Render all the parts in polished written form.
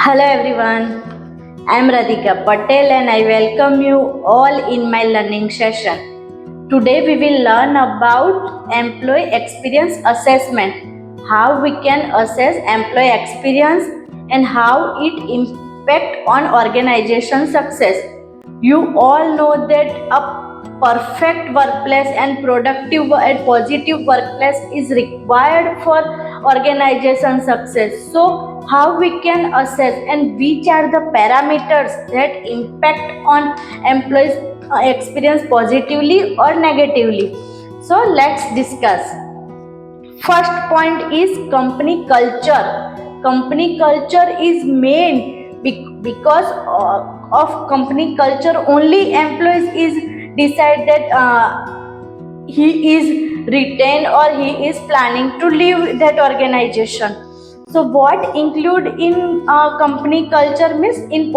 Hello everyone, I am Radhika Patel and I welcome you all in my learning session. Today we will learn about employee experience assessment, how we can assess employee experience and how it impact on organization success. You all know that a perfect workplace and productive and positive workplace is required for organization success. So how we can assess and which are the parameters that impact on employees experience positively or negatively. So let's discuss. First point is company culture. Company culture is main because of company culture only employees is decide that he is retained or he is planning to leave that organization. So what include in company culture means in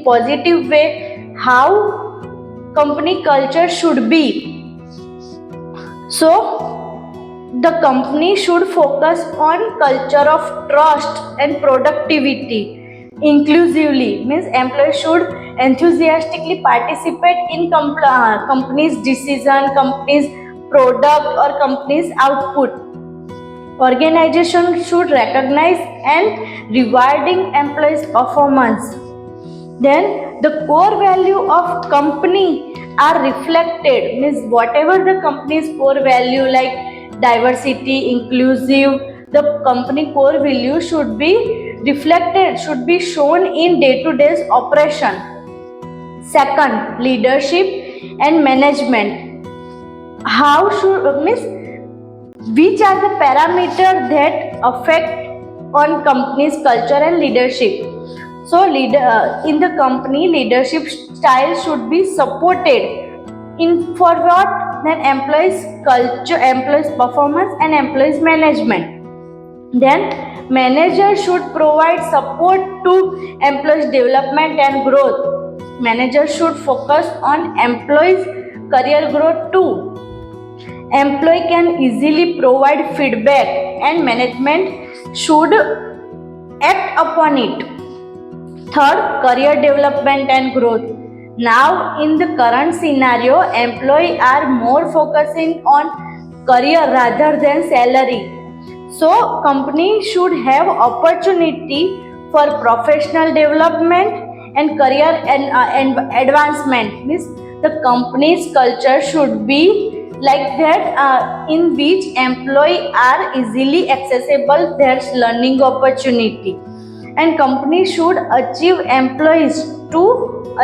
positive way how company culture should be. So the company should focus on culture of trust and productivity inclusively means employees should enthusiastically participate in company's decision, company's product or company's output. Organization should recognize and rewarding employees performance. Then the core value of company are reflected means whatever the company's core value like diversity, inclusive, the company core value should be reflected, should be shown in day-to-day operation. Second, leadership and management. How should means which are the parameters that affect on company's culture and leadership. So in the company leadership style should be supported in for what then employees culture, employees performance and employees management. Then manager should provide support to employees development and growth. Manager should focus on employees career growth too. Employee can easily provide feedback and management should act upon it. Third, career development and growth. Now, in the current scenario, employees are more focusing on career rather than salary. So, company should have opportunity for professional development and career and advancement. Means the company's culture should be like that in which employees are easily accessible their learning opportunity and company should achieve employees to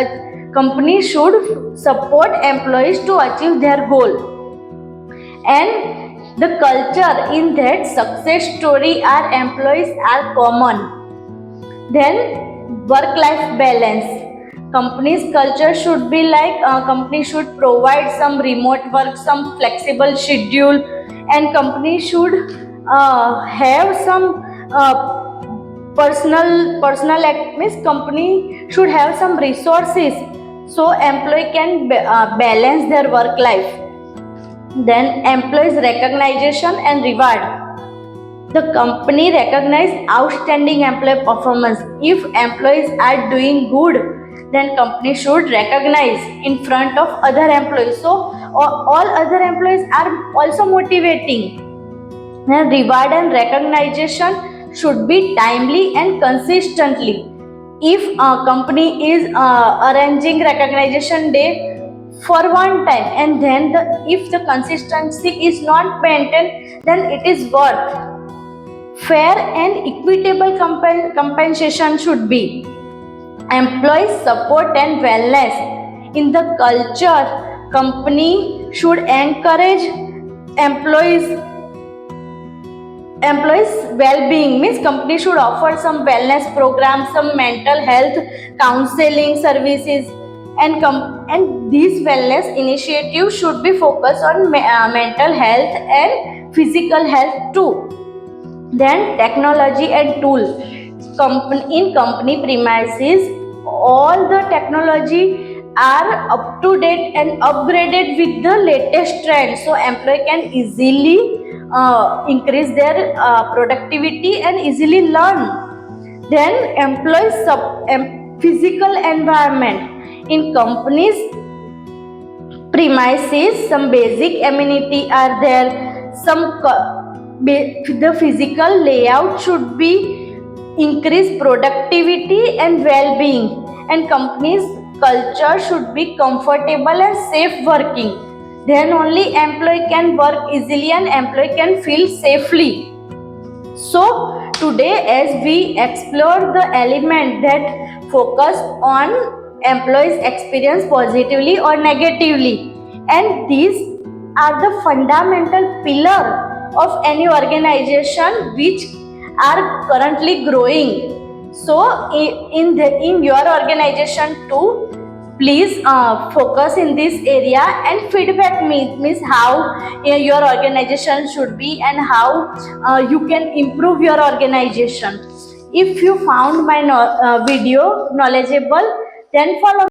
company should support employees to achieve their goal and the culture in that success story our employees are common. Then work life balance. Company's culture should be like company should provide some remote work, some flexible schedule and company should have some personal act means company should have some resources so employee can balance their work life. Then employees recognition and reward. The company recognize outstanding employee performance. If employees are doing good, then company should recognize in front of other employees. So all other employees are also motivating. Then reward and recognition should be timely and consistently. If a company is arranging recognition day for one time and then if the consistency is not maintained, then it is worth. Fair and equitable compensation should be. Employee support and wellness. In the culture, company should encourage employees well-being means company should offer some wellness programs, some mental health counseling services and these wellness initiatives should be focused on mental health and physical health too. Then technology and tool. In company premises, all the technology are up to date and upgraded with the latest trend. So employee can easily increase their productivity and easily learn. Then physical environment in companies premises, some basic amenity are there, the physical layout should be increase productivity and well-being, and companies culture should be comfortable and safe working. Then only employee can work easily and employee can feel safely. So today, as we explore the element that focus on employees' experience positively or negatively, and these are the fundamental pillar of any organization which are currently growing. So in your organization too, please focus in this area and feedback me means how your organization should be and how you can improve your organization. If you found my video knowledgeable, then follow